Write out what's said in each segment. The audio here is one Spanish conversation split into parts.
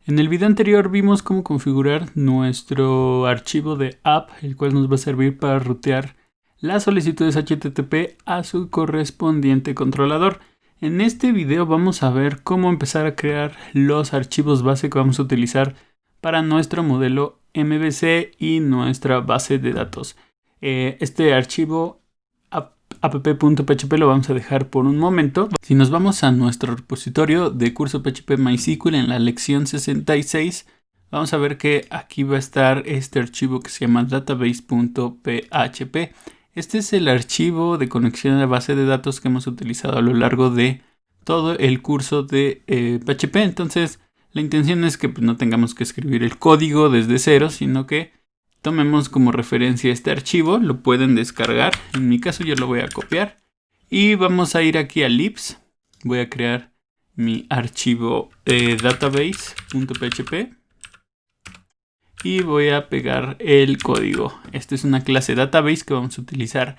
En el video anterior vimos cómo configurar nuestro archivo de app, el cual nos va a servir para rutear las solicitudes HTTP a su correspondiente controlador. En este video vamos a ver cómo empezar a crear los archivos base que vamos a utilizar para nuestro modelo MVC y nuestra base de datos. Este archivo app.php lo vamos a dejar por un momento. Si nos vamos a nuestro repositorio de curso PHP MySQL en la lección 66, vamos a ver que aquí va a estar este archivo que se llama database.php. Este es el archivo de conexión a la base de datos que hemos utilizado a lo largo de todo el curso de PHP. Entonces, la intención es que no tengamos que escribir el código desde cero, sino que tomemos como referencia este archivo. Lo pueden descargar. En mi caso yo lo voy a copiar. Y vamos a ir aquí a libs. Voy a crear mi archivo database.php. Y voy a pegar el código. Esta es una clase database que vamos a utilizar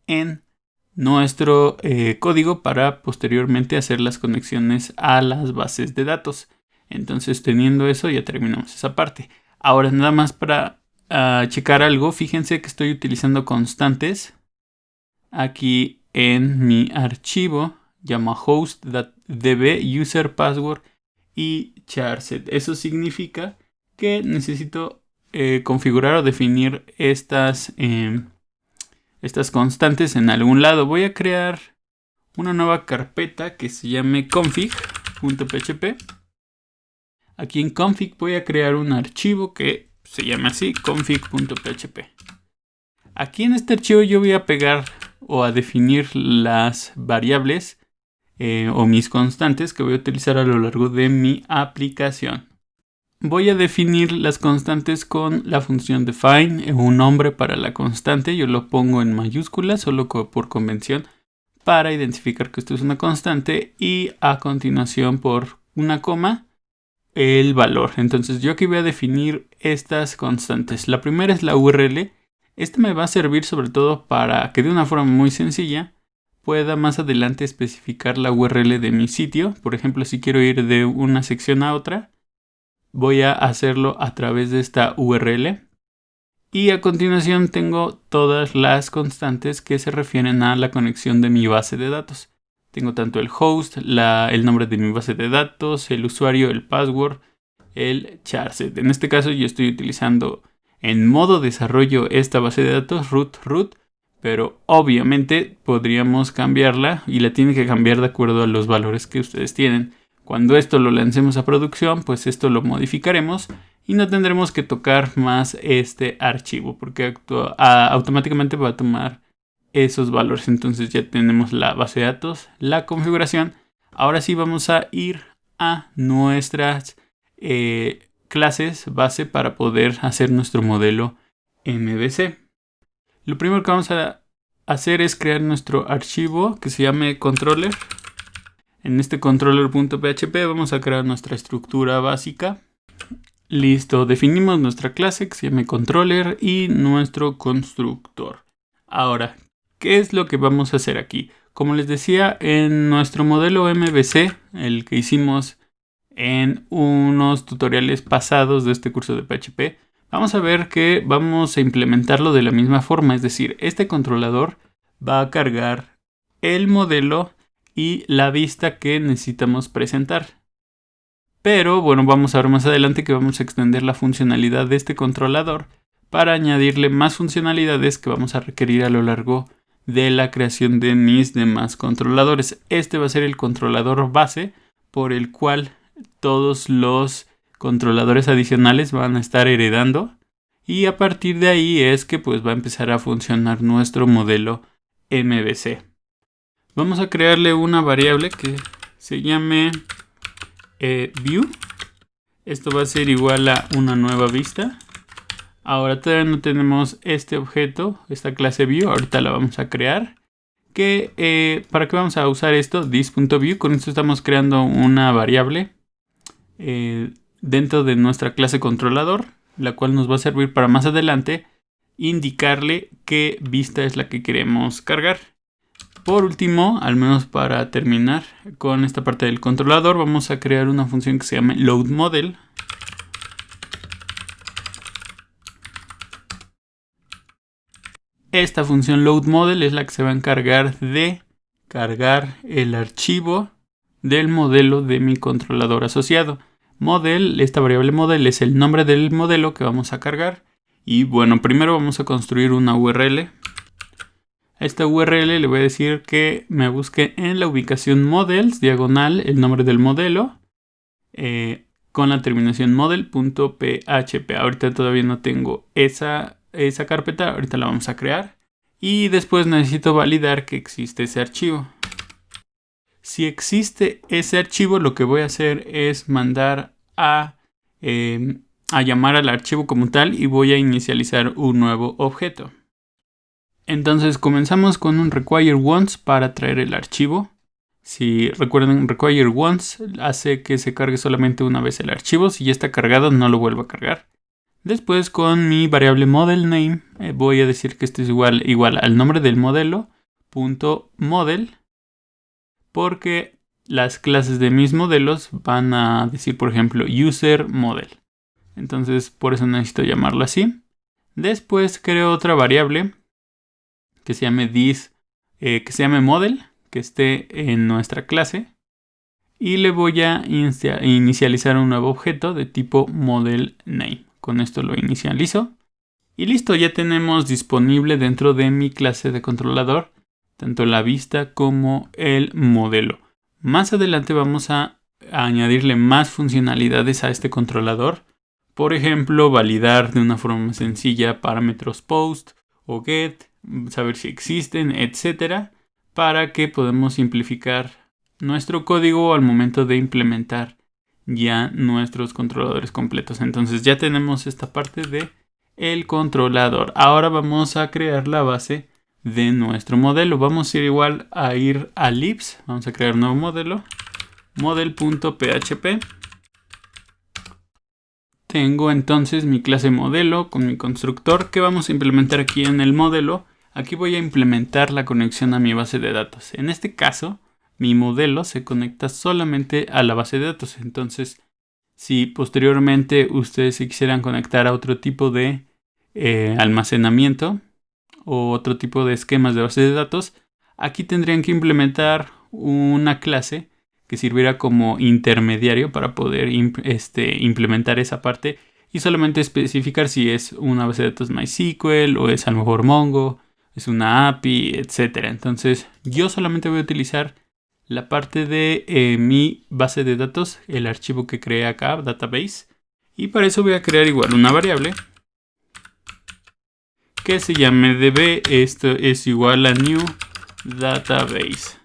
en nuestro código para posteriormente hacer las conexiones a las bases de datos. Entonces, teniendo eso, ya terminamos esa parte. Ahora, nada más para checar algo. Fíjense que estoy utilizando constantes aquí en mi archivo. Llama host.db, user, password y charset. Eso significa que necesito configurar o definir estas constantes en algún lado. Voy a crear una nueva carpeta que se llame config.php. Aquí en config voy a crear un archivo que se llama así, config.php. Aquí en este archivo yo voy a pegar o a definir las variables o mis constantes que voy a utilizar a lo largo de mi aplicación. Voy a definir las constantes con la función define, un nombre para la constante. Yo lo pongo en mayúsculas, solo por convención, para identificar que esto es una constante. Y a continuación, por una coma, el valor. Entonces yo aquí voy a definir estas constantes. La primera es la URL. Esta me va a servir sobre todo para que de una forma muy sencilla pueda más adelante especificar la URL de mi sitio. Por ejemplo, si quiero ir de una sección a otra, voy a hacerlo a través de esta URL. Y a continuación tengo todas las constantes que se refieren a la conexión de mi base de datos. Tengo tanto el host, el nombre de mi base de datos, el usuario, el password, el charset. En este caso yo estoy utilizando en modo desarrollo esta base de datos root, pero obviamente podríamos cambiarla y la tiene que cambiar de acuerdo a los valores que ustedes tienen. Cuando esto lo lancemos a producción, pues esto lo modificaremos y no tendremos que tocar más este archivo porque automáticamente va a tomar esos valores. Entonces ya tenemos la base de datos, la configuración. Ahora sí vamos a ir a nuestras clases base para poder hacer nuestro modelo MVC. Lo primero que vamos a hacer es crear nuestro archivo que se llame controller. En este controller.php vamos a crear nuestra estructura básica. Listo, definimos nuestra clase que se llame controller y nuestro constructor. Ahora, ¿qué es lo que vamos a hacer aquí? Como les decía, en nuestro modelo MVC, el que hicimos en unos tutoriales pasados de este curso de PHP, vamos a ver que vamos a implementarlo de la misma forma. Es decir, este controlador va a cargar el modelo y la vista que necesitamos presentar. Pero bueno, vamos a ver más adelante que vamos a extender la funcionalidad de este controlador para añadirle más funcionalidades que vamos a requerir a lo largo de la creación de mis demás controladores. Este va a ser el controlador base por el cual todos los controladores adicionales van a estar heredando. Y a partir de ahí es que pues va a empezar a funcionar nuestro modelo MVC. Vamos a crearle una variable que se llame view. Esto va a ser igual a una nueva vista. Ahora todavía no tenemos este objeto, esta clase view. Ahorita la vamos a crear. ¿Para qué vamos a usar esto? This.view. Con esto estamos creando una variable dentro de nuestra clase controlador, la cual nos va a servir para más adelante indicarle qué vista es la que queremos cargar. Por último, al menos para terminar con esta parte del controlador, vamos a crear una función que se llame loadModel. esta función loadModel es la que se va a encargar de cargar el archivo del modelo de mi controlador asociado. Model, esta variable model es el nombre del modelo que vamos a cargar. Y bueno, primero vamos a construir una URL. A esta URL le voy a decir que me busque en la ubicación models, diagonal, el nombre del modelo, con la terminación model.php. Ahorita todavía no tengo esa carpeta, ahorita la vamos a crear. Y después necesito validar que existe ese archivo. Si existe ese archivo, lo que voy a hacer es mandar a llamar al archivo como tal y voy a inicializar un nuevo objeto. Entonces comenzamos con un require once para traer el archivo. Si recuerden, require once hace que se cargue solamente una vez el archivo. Si ya está cargado, no lo vuelvo a cargar. Después con mi variable model name voy a decir que esto es igual al nombre del modelo .model, porque las clases de mis modelos van a decir, por ejemplo, user model. Entonces por eso necesito llamarlo así. Después creo otra variable que se llame model, que esté en nuestra clase. Y le voy a inicializar un nuevo objeto de tipo model name. Con esto lo inicializo. Y listo, ya tenemos disponible dentro de mi clase de controlador tanto la vista como el modelo. Más adelante vamos a añadirle más funcionalidades a este controlador. Por ejemplo, validar de una forma sencilla parámetros post o get, saber si existen, etcétera, para que podamos simplificar nuestro código al momento de implementar ya nuestros controladores completos. Entonces ya tenemos esta parte de el controlador. Ahora vamos a crear la base de nuestro modelo. Vamos a ir a libs. Vamos a crear un nuevo modelo. Model.php. Tengo entonces mi clase modelo con mi constructor que vamos a implementar aquí en el modelo. Aquí voy a implementar la conexión a mi base de datos. En este caso, mi modelo se conecta solamente a la base de datos. Entonces, si posteriormente ustedes se quisieran conectar a otro tipo de almacenamiento o otro tipo de esquemas de base de datos, aquí tendrían que implementar una clase que sirviera como intermediario para poder implementar esa parte y solamente especificar si es una base de datos MySQL o es a lo mejor Mongo, es una API, etc. Entonces yo solamente voy a utilizar la parte de mi base de datos, el archivo que creé acá, database, y para eso voy a crear igual una variable que se llame db. Esto es igual a new database.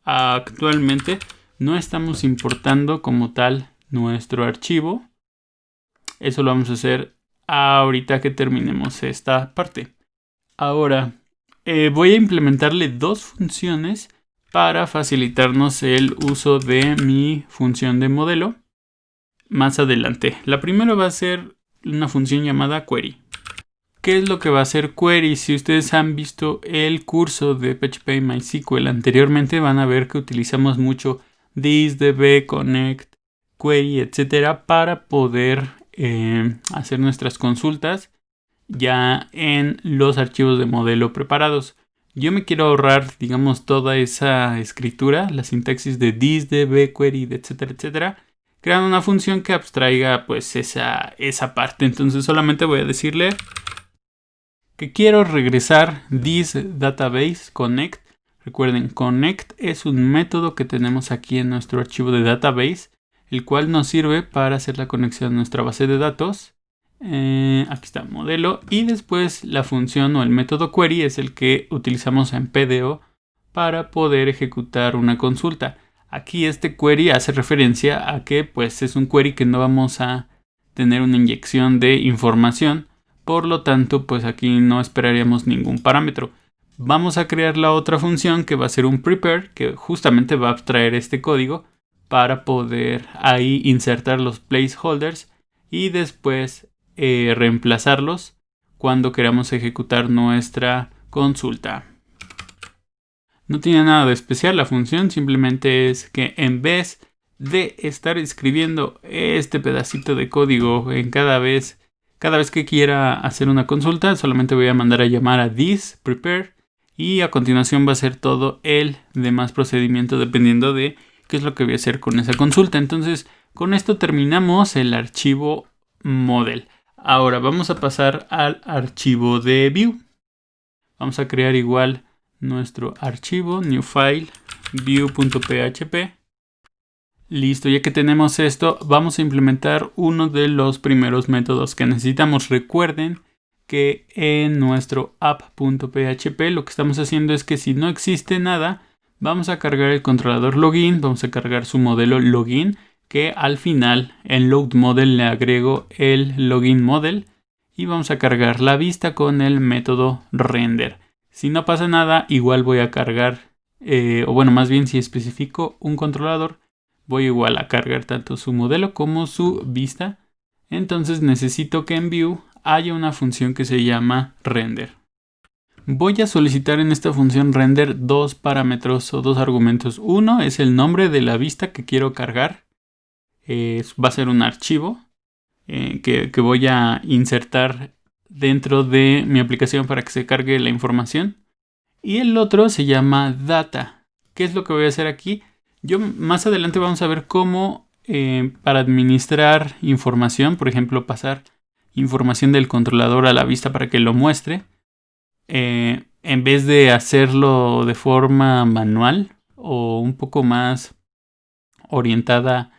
Actualmente no estamos importando como tal nuestro archivo. Eso lo vamos a hacer ahorita que terminemos esta parte. Ahora voy a implementarle dos funciones para facilitarnos el uso de mi función de modelo más adelante. La primera va a ser una función llamada query. ¿Qué es lo que va a hacer query? Si ustedes han visto el curso de PHP y MySQL anteriormente, van a ver que utilizamos mucho this, db, connect, query, etcétera, para poder hacer nuestras consultas ya en los archivos de modelo preparados. Yo me quiero ahorrar, digamos, toda esa escritura, la sintaxis de this, db, query, etcétera, etcétera, creando una función que abstraiga pues esa parte. Entonces solamente voy a decirle que quiero regresar this database connect. Recuerden, connect es un método que tenemos aquí en nuestro archivo de database, el cual nos sirve para hacer la conexión a nuestra base de datos. Aquí está modelo, y después la función o el método query es el que utilizamos en PDO para poder ejecutar una consulta. Aquí este query hace referencia a que pues es un query que no vamos a tener una inyección de información. Por lo tanto, pues aquí no esperaríamos ningún parámetro. Vamos a crear la otra función que va a ser un prepare, que justamente va a abstraer este código para poder ahí insertar los placeholders y después reemplazarlos cuando queramos ejecutar nuestra consulta. No tiene nada de especial la función, simplemente es que en vez de estar escribiendo este pedacito de código en cada vez Cada vez que quiera hacer una consulta, solamente voy a mandar a llamar a this prepare y a continuación va a ser todo el demás procedimiento dependiendo de qué es lo que voy a hacer con esa consulta. Entonces, con esto terminamos el archivo model. Ahora vamos a pasar al archivo de view. Vamos a crear igual nuestro archivo, new file, view.php. Listo, ya que tenemos esto, vamos a implementar uno de los primeros métodos que necesitamos. Recuerden que en nuestro app.php lo que estamos haciendo es que si no existe nada, vamos a cargar el controlador login, vamos a cargar su modelo login, que al final en load model le agrego el login model y vamos a cargar la vista con el método render. Si no pasa nada, igual voy a cargar, o bueno, más bien si especifico un controlador, voy igual a cargar tanto su modelo como su vista. Entonces necesito que en view haya una función que se llama render. Voy a solicitar en esta función render dos parámetros o dos argumentos. Uno es el nombre de la vista que quiero cargar. Va a ser un archivo que voy a insertar dentro de mi aplicación para que se cargue la información. Y el otro se llama data. ¿Qué es lo que voy a hacer aquí? Yo más adelante vamos a ver cómo para administrar información, por ejemplo, pasar información del controlador a la vista para que lo muestre, en vez de hacerlo de forma manual o un poco más orientada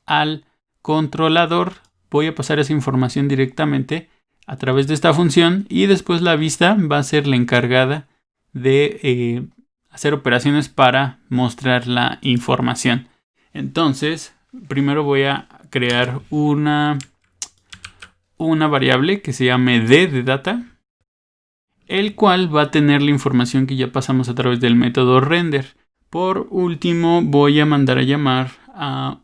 al controlador, voy a pasar esa información directamente a través de esta función y después la vista va a ser la encargada de hacer operaciones para mostrar la información. Entonces, primero voy a crear una variable que se llame d de data, el cual va a tener la información que ya pasamos a través del método render. Por último, voy a mandar a llamar a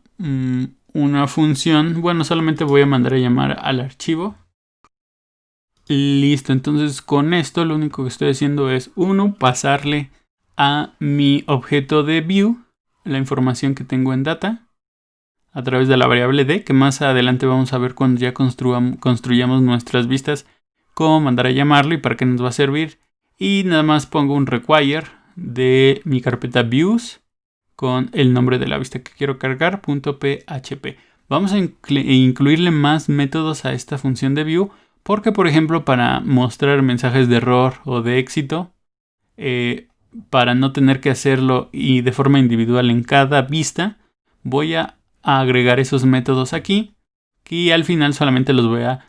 una función. Bueno, solamente voy a mandar a llamar al archivo. Listo, entonces con esto lo único que estoy haciendo es, pasarle a mi objeto de view la información que tengo en data a través de la variable d, que más adelante vamos a ver cuando ya construyamos nuestras vistas, cómo mandar a llamarlo y para qué nos va a servir. Y nada más pongo un require de mi carpeta views con el nombre de la vista que quiero cargar, .php. Vamos a incluirle más métodos a esta función de view, porque por ejemplo para mostrar mensajes de error o de éxito, para no tener que hacerlo y de forma individual en cada vista, voy a agregar esos métodos aquí y al final solamente los voy a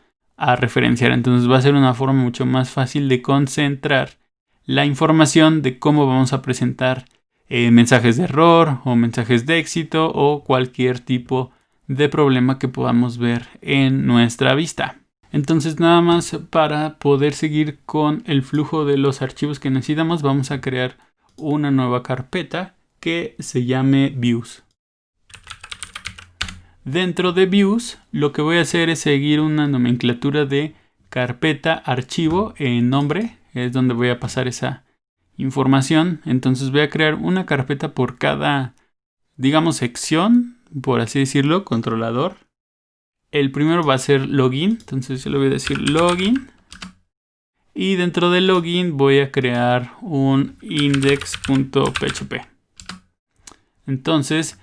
referenciar. Entonces va a ser una forma mucho más fácil de concentrar la información de cómo vamos a presentar mensajes de error o mensajes de éxito o cualquier tipo de problema que podamos ver en nuestra vista. Entonces nada más para poder seguir con el flujo de los archivos que necesitamos, vamos a crear una nueva carpeta que se llame views. Dentro de views lo que voy a hacer es seguir una nomenclatura de carpeta archivo en nombre, es donde voy a pasar esa información. Entonces voy a crear una carpeta por cada, digamos, sección, por así decirlo, controlador. El primero va a ser login, entonces yo le voy a decir login. Y dentro de login voy a crear un index.php. Entonces,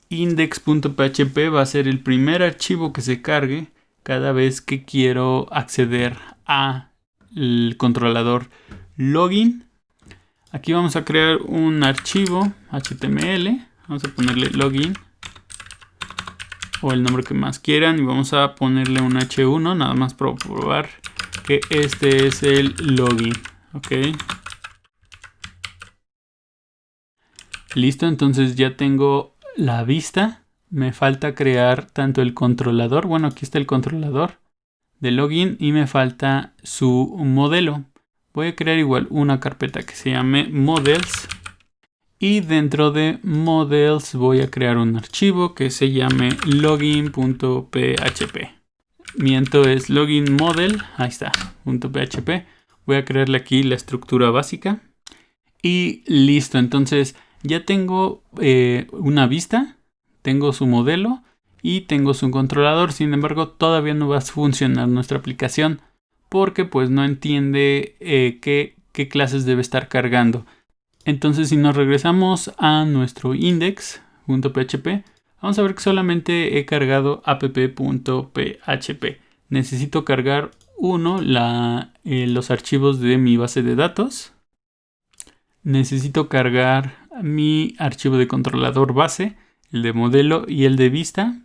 index.php va a ser el primer archivo que se cargue cada vez que quiero acceder al controlador login. Aquí vamos a crear un archivo HTML. Vamos a ponerle login o el nombre que más quieran y vamos a ponerle un H1 nada más para probar que este es el login. Ok. Listo, entonces ya tengo la vista. Me falta crear tanto el controlador. Bueno, aquí está el controlador de login y me falta su modelo. Voy a crear igual una carpeta que se llame models. Y dentro de models voy a crear un archivo que se llame login.php. Miento, es login model. Ahí está, .php. Voy a crearle aquí la estructura básica. Y listo, entonces ya tengo una vista. Tengo su modelo y tengo su controlador. Sin embargo, todavía no va a funcionar nuestra aplicación porque pues no entiende qué clases debe estar cargando. Entonces, si nos regresamos a nuestro index.php, vamos a ver que solamente he cargado app.php. Necesito cargar los archivos de mi base de datos. Necesito cargar mi archivo de controlador base, el de modelo y el de vista.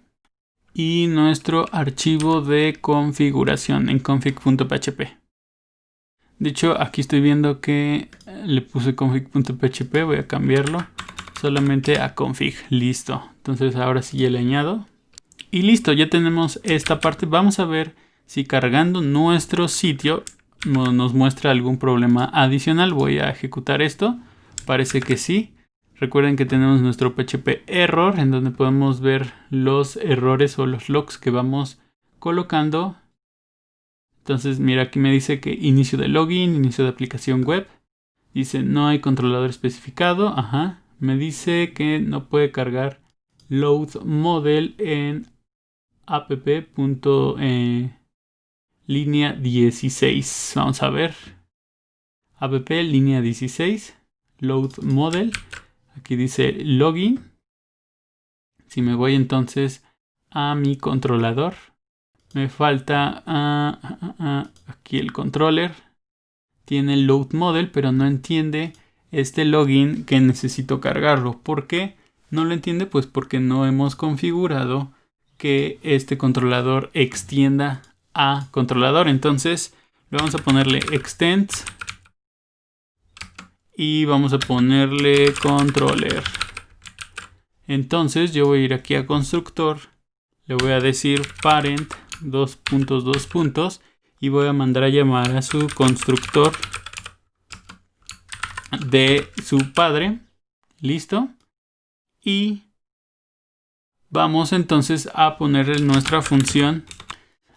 Y nuestro archivo de configuración en config.php. De hecho, aquí estoy viendo que le puse config.php. Voy a cambiarlo solamente a config. Listo. Entonces ahora sí ya le añado. Y listo, ya tenemos esta parte. Vamos a ver si cargando nuestro sitio nos muestra algún problema adicional. Voy a ejecutar esto. Parece que sí. Recuerden que tenemos nuestro PHP error, en donde podemos ver los errores o los logs que vamos colocando. Entonces, mira, aquí me dice que inicio de login, inicio de aplicación web. Dice no hay controlador especificado. Ajá. Me dice que no puede cargar load model en app.línea 16. Vamos a ver. App línea 16. Load model. Aquí dice login. Si me voy entonces a mi controlador, me falta aquí el controller. Tiene el load model, pero no entiende este login que necesito cargarlo. ¿Por qué no lo entiende? Pues porque no hemos configurado que este controlador extienda a controlador. Entonces le vamos a ponerle extends y vamos a ponerle controller. Entonces yo voy a ir aquí a constructor, le voy a decir parent 2.2 y voy a mandar a llamar a su constructor de su padre. Listo. Y vamos entonces a ponerle nuestra función.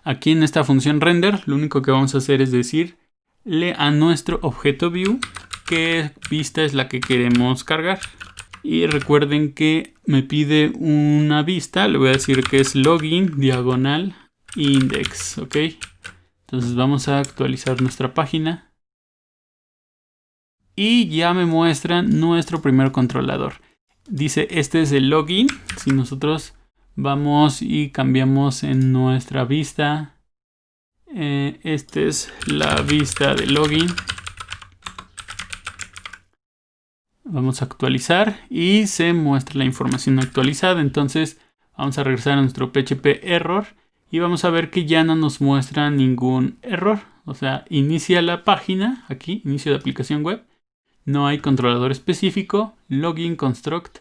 Aquí en esta función render, lo único que vamos a hacer es decirle a nuestro objeto view qué vista es la que queremos cargar. Y recuerden que me pide una vista. Le voy a decir que es login diagonal index. Ok. Entonces vamos a actualizar nuestra página. Y ya me muestran nuestro primer controlador. Dice este es el login. Si nosotros vamos y cambiamos en nuestra vista. Esta es la vista de login. Vamos a actualizar y se muestra la información actualizada. Entonces vamos a regresar a nuestro PHP error y vamos a ver que ya no nos muestra ningún error. O sea, inicia la página, aquí, inicio de aplicación web. No hay controlador específico. Login construct,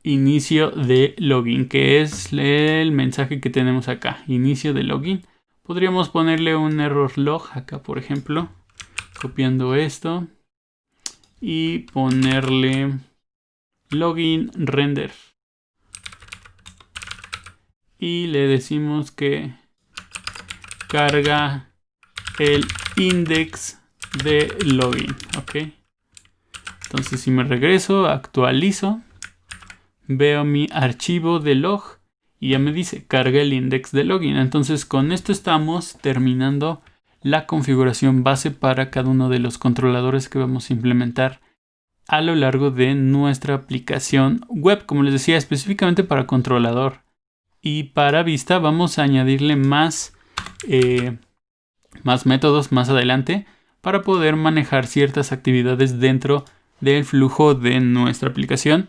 inicio de login, que es el mensaje que tenemos acá. Inicio de login. Podríamos ponerle un error log acá, por ejemplo, copiando esto. Y ponerle login render. Y le decimos que carga el index de login. Ok. Entonces si me regreso, actualizo. Veo mi archivo de log. Y ya me dice carga el index de login. Entonces con esto estamos terminando la configuración base para cada uno de los controladores que vamos a implementar a lo largo de nuestra aplicación web. Como les decía, específicamente para controlador y para vista vamos a añadirle más métodos más adelante para poder manejar ciertas actividades dentro del flujo de nuestra aplicación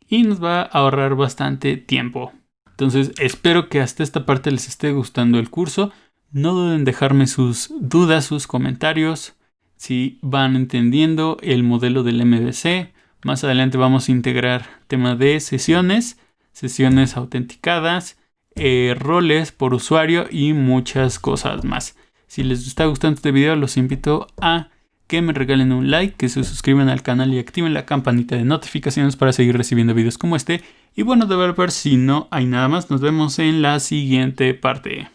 y nos va a ahorrar bastante tiempo. Entonces espero que hasta esta parte les esté gustando el curso. No duden en dejarme sus dudas, sus comentarios, si van entendiendo el modelo del MVC. Más adelante vamos a integrar tema de sesiones autenticadas, roles por usuario y muchas cosas más. Si les está gustando este video, los invito a que me regalen un like, que se suscriban al canal y activen la campanita de notificaciones para seguir recibiendo videos como este. Y bueno, de ver si no hay nada más, nos vemos en la siguiente parte.